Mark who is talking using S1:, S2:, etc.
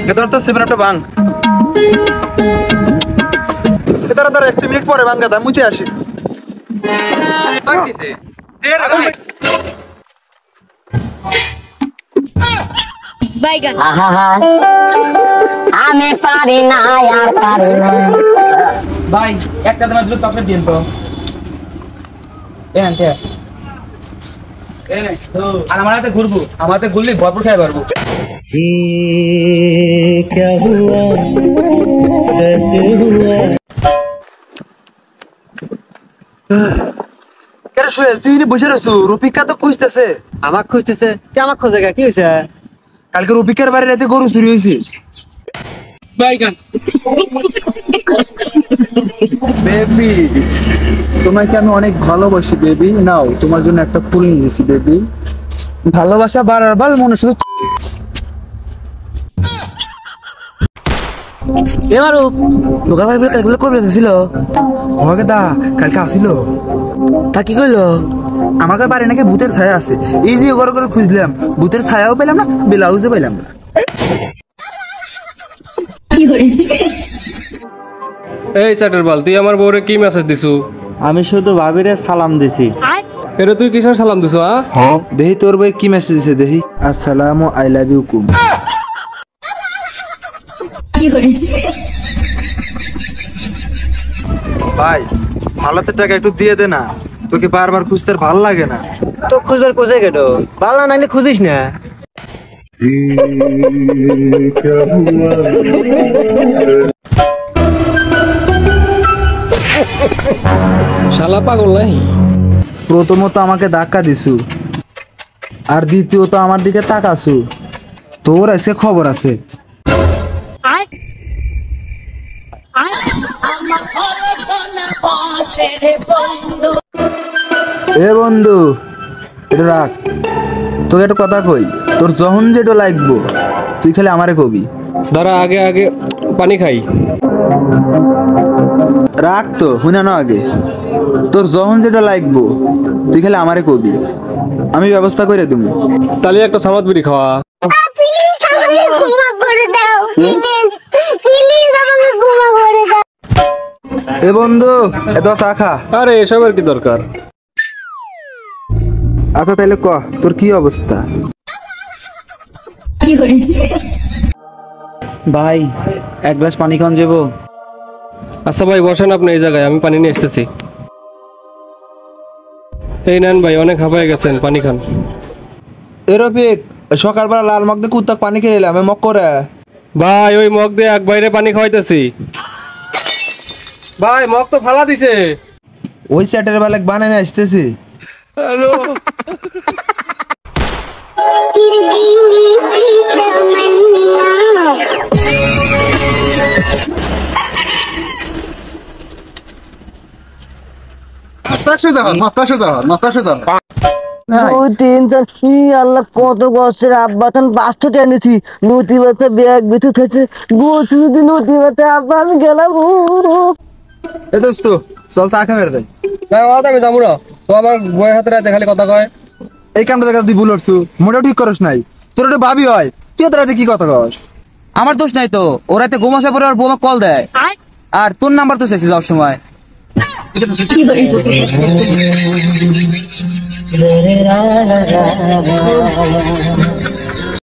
S1: এবার তো 7 আপটা ভাঙ। তারা একটু মিনিট পরে ভাঙ গাদা মুইতে আসি। ভাঙতিছে
S2: বাইগান
S3: আমি পারি না আর পারি না
S4: ভাই একটা তোমার দুটো চকলেট দিন তো এনে আর আমার হাতে ঘুরবো আমার হাতে ঘুরলে ভরপুর খাই পারবো
S1: কেন সোহেল তুই বসে রয়েছু? রুপিকা তো খুঁজতেছে।
S5: আমাক খুঁজতেছে কে আমাক খোঁজে কি হয়েছে?
S1: কালকে রুপিকার বাড়ির রাতে গরু চুরি হয়েছে।
S4: বাইগান
S1: বেবি তোমাকে আমি অনেক ভালোবাসি বেবি। নাও তোমার জন্য একটা ফুল নিয়েছি বেবি। ভালোবাসা বাড়ার বাল মনে শুধু
S5: এবারও দোকান ভাই কালগুলো করবে ছিল
S1: ওকে দা কালকে আসিল।
S5: তা কি করলো?
S1: আমাকে বাড়ি নাকি ভূতের ছায়া আছে। এই যে ঘর করে খুঁজলাম ভূতের ছায়াও পেলাম না, ব্লাউজও পেলাম না।
S6: এই চাটের বাল তুই আমার বউরে কি মেসেজ দিছু?
S5: আমি শুধু ভাবিরে সালাম দিছি।
S6: এটা তুই কিসের সালাম দিছু?
S1: দেহি তোর বই কি মেসেজ দিছে দেহি। আসসালামু আই লাভ ইউ কুম। ভাই ভালোতে টাকা একটু দিয়ে দে না, তোকে বারবার খুঁজতে আর ভালো লাগে না।
S5: তো খুঁজবার কোথায় গেল? বালা নাইলে খুঁজিস না।
S6: শালা পাগল নাই?
S1: প্রথমত আমাকে ধাক্কা দিছু, আর দ্বিতীয়ত আমার দিকে তাকাছু। তোর আজকে খবর আছে। এ বন্ধু এটা রাখ, তোকে একটা কথা কই। তোর যখন যেটা লাগবো তুই খালি আমারে কবি।
S6: দাঁড়া আগে আগে পানি খাই।
S1: রাখ তো হুনা না আগে। তোর যখন যেটা লাগবো তুই খালি আমারে কবি, আমি ব্যবস্থা করে দিব।
S6: তাহলে একটা সামাদ বিড়ি খাওয়া।
S1: এ বন্ধু এত চা খা।
S6: আরে এসবের কি দরকার?
S1: আচ্ছা তাহলে ক তোর কি অবস্থা?
S5: ভাই এক গ্লাস পানি খান যাবো?
S6: আচ্ছা ভাই বসেন আপনি এই জায়গায়, আমি পানি নিয়ে আসতেছি। এই নেন ভাই, অনেক হাঁপায় গেছেন, পানি খান।
S1: এ রফিক সকালবেলা লাল মগ দিয়ে কুত্তাক পানি খেয়ে এলাম মগ করে।
S6: ভাই ওই মগ দিয়ে এক বাইরে পানি খাওয়াইতেছি। ভাই মগ তো ফালা দিছে।
S1: ওই চ্যাটের বেলা বানামে আসতেছি।
S6: হ্যালো
S5: আল্লাহ কত কষ্টের আব্বা তখন বাস্ত টেনেছি নদী বাচ্চা ব্যাগ বেঁচে থেকে বলছি যদি নদী বাচ্চা আব্বা আমি গেলাম।
S1: এ দোস্ত চল চা খাবে দেয়।
S6: আমি যাবো না তো, আমার বইয়ের হাতে রাতে খালি কথা কয়।
S1: এই কামটা দেখা তুই ভুল করছু, মোটেও ঠিক করস নাই। তোর একটা ভাবি হয়, তুই তোর রাতে কি কথা কস?
S4: আমার দোষ নাই তো, ওর রাতে ঘুমাসে পরে ওর বৌমা কল দেয়, আর তোর নাম্বার তো চাইছি যাওয়ার সময়।
S3: রে রা রা রা রা